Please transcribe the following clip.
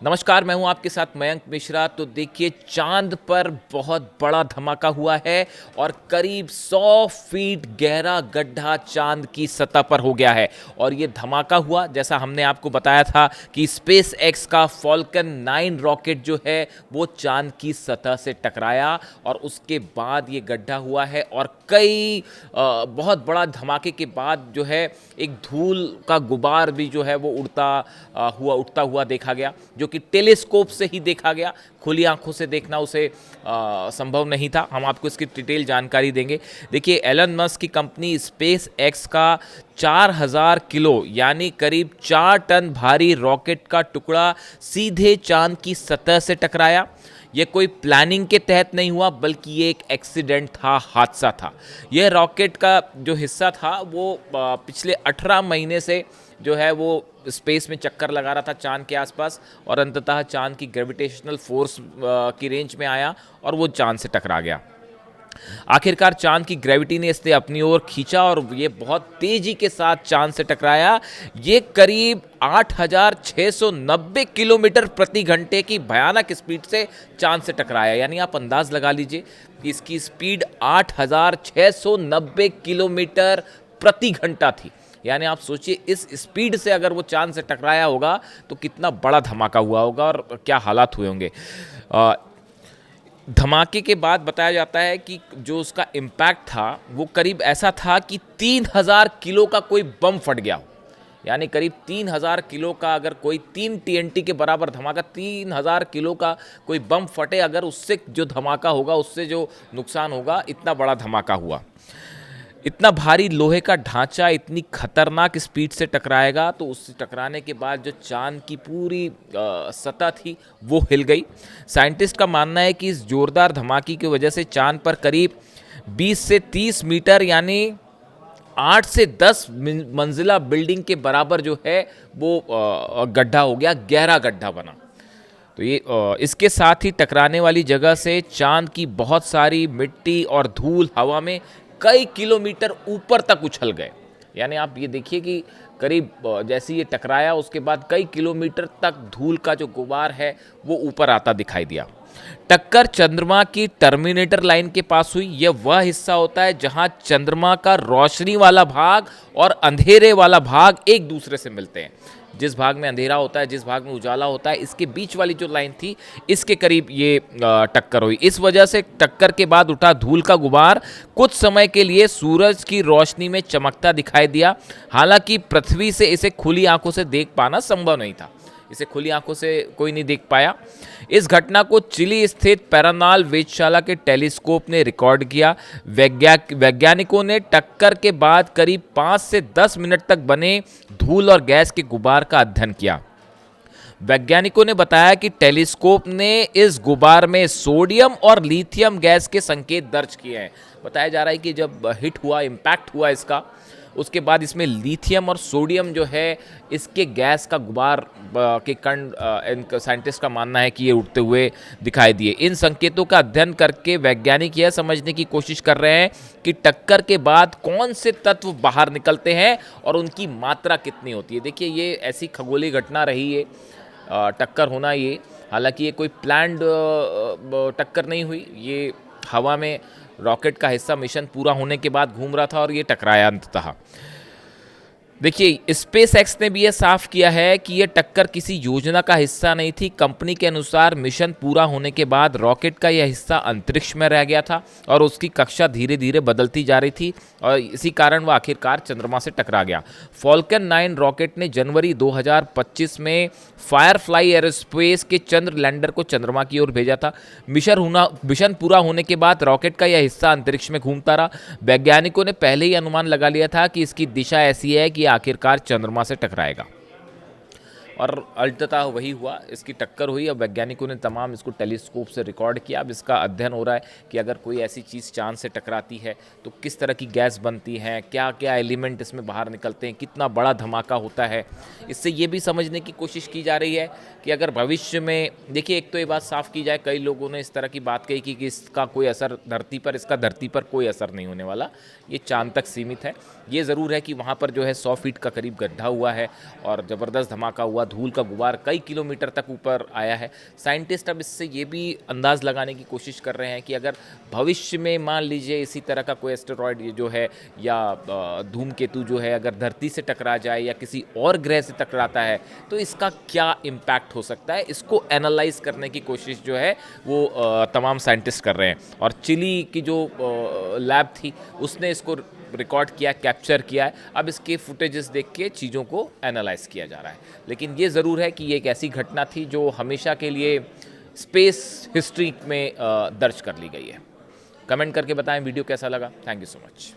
नमस्कार, मैं हूं आपके साथ मयंक मिश्रा। तो देखिए, चांद पर बहुत बड़ा धमाका हुआ है और करीब 100 फीट गहरा गड्ढा चांद की सतह पर हो गया है। और ये धमाका हुआ, जैसा हमने आपको बताया था कि स्पेस एक्स का फॉल्कन 9 रॉकेट जो है वो चांद की सतह से टकराया और उसके बाद ये गड्ढा हुआ है। और कई बहुत बड़ा धमाके के बाद जो है एक धूल का गुबार भी जो है वो उड़ता हुआ देखा गया, जो कि टेलीस्कोप से ही देखा गया। खुली आंखों से देखना उसे संभव नहीं था। हम आपको इसकी डिटेल जानकारी देंगे। देखिए, एलन मस्क की कंपनी स्पेस एक्स का 4000 किलो यानी करीब 4 टन भारी रॉकेट का टुकड़ा सीधे चांद की सतह से टकराया। यह कोई प्लानिंग के तहत नहीं हुआ, बल्कि ये एक एक्सीडेंट था, हादसा था। यह रॉकेट का जो हिस्सा था वो पिछले 18 महीने से जो है वो स्पेस में चक्कर लगा रहा था चांद के आसपास, और अंततः चांद की ग्रेविटेशनल फोर्स की रेंज में आया और वो चांद से टकरा गया। आखिरकार चांद की ग्रेविटी ने इसे अपनी ओर खींचा और ये बहुत तेजी के साथ चांद से टकराया। ये करीब 8690 किलोमीटर प्रति घंटे की भयानक स्पीड से चांद से टकराया। यानी आप अंदाज लगा लीजिए कि इसकी स्पीड 8690 किलोमीटर प्रति घंटा थी। यानी आप सोचिए, इस स्पीड से अगर वो चांद से टकराया होगा तो कितना बड़ा धमाका हुआ होगा और क्या हालात हुए होंगे। धमाके के बाद बताया जाता है कि जो उसका इम्पैक्ट था वो करीब ऐसा था कि 3000 किलो का कोई बम फट गया हो। यानी करीब 3000 किलो का, अगर कोई 3 TNT के बराबर धमाका, 3000 किलो का कोई बम फटे, अगर उससे जो धमाका होगा, उससे जो नुकसान होगा, इतना बड़ा धमाका हुआ। इतना भारी लोहे का ढांचा इतनी खतरनाक स्पीड से टकराएगा, तो उस टकराने के बाद जो चांद की पूरी सतह थी वो हिल गई। साइंटिस्ट का मानना है कि इस जोरदार धमाके की वजह से चांद पर करीब 20 से 30 मीटर यानी 8 से 10 मंजिला बिल्डिंग के बराबर जो है वो गड्ढा हो गया, गहरा गड्ढा बना। तो ये इसके साथ ही टकराने वाली जगह से चांद की बहुत सारी मिट्टी और धूल हवा में कई किलोमीटर ऊपर तक उछल गए। यानी आप ये देखिए कि करीब जैसे ये टकराया उसके बाद कई किलोमीटर तक धूल का जो गुबार है वो ऊपर आता दिखाई दिया। टक्कर चंद्रमा की टर्मिनेटर लाइन के पास हुई। यह वह हिस्सा होता है जहां चंद्रमा का रोशनी वाला भाग और अंधेरे वाला भाग एक दूसरे से मिलते हैं। जिस भाग में अंधेरा होता है, जिस भाग में उजाला होता है, इसके बीच वाली जो लाइन थी, इसके करीब ये टक्कर हुई। इस वजह से टक्कर के बाद उठा धूल का गुबार कुछ समय के लिए सूरज की रोशनी में चमकता दिखाई दिया। हालांकि पृथ्वी से इसे खुली आंखों से देख पाना संभव नहीं था। इसे खुली आंखों से कोई नहीं देख पाया। इस घटना को चिली स्थित पैरानॉल वेधशाला के टेलीस्कोप ने रिकॉर्ड किया। वैज्ञानिकों ने टक्कर के बाद करीब 5 से 10 मिनट तक बने धूल और गैस के गुबार का अध्ययन किया। वैज्ञानिकों ने बताया कि टेलीस्कोप ने इस गुबार में सोडियम और लिथियम गैस के संकेत दर्ज किए हैं। बताया जा रहा है कि जब हिट हुआ, इम्पैक्ट हुआ इसका, उसके बाद इसमें लिथियम और सोडियम जो है, इसके गैस का गुबार के कण साइंटिस्ट का मानना है कि ये उड़ते हुए दिखाई दिए। इन संकेतों का अध्ययन करके वैज्ञानिक यह समझने की कोशिश कर रहे हैं कि टक्कर के बाद कौन से तत्व बाहर निकलते हैं और उनकी मात्रा कितनी होती है। देखिए, ये ऐसी खगोलीय घटना रही है, टक्कर होना ये। हालांकि ये कोई प्लान्ड टक्कर नहीं हुई। ये हवा में रॉकेट का हिस्सा मिशन पूरा होने के बाद घूम रहा था और ये टकराया अंततः। देखिए, स्पेस एक्स ने भी यह साफ किया है कि यह टक्कर किसी योजना का हिस्सा नहीं थी। कंपनी के अनुसार मिशन पूरा होने के बाद रॉकेट का यह हिस्सा अंतरिक्ष में रह गया था और उसकी कक्षा धीरे धीरे बदलती जा रही थी और इसी कारण वह आखिरकार चंद्रमा से टकरा गया। फॉल्कन 9 रॉकेट ने जनवरी 2025 में फायरफ्लाई एरोस्पेस के चंद्र लैंडर को चंद्रमा की ओर भेजा था। मिशन पूरा होने के बाद रॉकेट का यह हिस्सा अंतरिक्ष में घूमता रहा। वैज्ञानिकों ने पहले ही अनुमान लगा लिया था कि इसकी दिशा ऐसी है कि आखिरकार चंद्रमा से टकराएगा, और अंततः वही हुआ। इसकी टक्कर हुई। अब वैज्ञानिकों ने तमाम इसको टेलीस्कोप से रिकॉर्ड किया। अब इसका अध्ययन हो रहा है कि अगर कोई ऐसी चीज़ चांद से टकराती है तो किस तरह की गैस बनती है, क्या क्या एलिमेंट इसमें बाहर निकलते हैं, कितना बड़ा धमाका होता है। इससे ये भी समझने की कोशिश की जा रही है कि अगर भविष्य में, देखिए, एक तो ये बात साफ की जाए, कई लोगों ने इस तरह की बात कही कि इसका कोई असर धरती पर, इसका धरती पर कोई असर नहीं होने वाला, ये चांद तक सीमित है। ये ज़रूर है कि वहाँ पर जो है 100 फीट का करीब गड्ढा हुआ है और ज़बरदस्त धमाका हुआ, धूल का गुबार कई किलोमीटर तक ऊपर आया है। साइंटिस्ट अब इससे ये भी अंदाज़ लगाने की कोशिश कर रहे हैं कि अगर भविष्य में मान लीजिए इसी तरह का कोई एस्टेरॉयड ये जो है या धूमकेतु जो है अगर धरती से टकरा जाए या किसी और ग्रह से टकराता है तो इसका क्या इम्पैक्ट हो सकता है, इसको एनालाइज करने की कोशिश जो है वो तमाम साइंटिस्ट कर रहे हैं। और चिली की जो लैब थी उसने इसको रिकॉर्ड किया, कैप्चर किया है। अब इसके फुटेजेस देख के चीज़ों को एनालाइज किया जा रहा है। लेकिन ये ज़रूर है कि ये एक ऐसी घटना थी जो हमेशा के लिए स्पेस हिस्ट्री में दर्ज कर ली गई है। कमेंट करके बताएं वीडियो कैसा लगा। Thank you so much.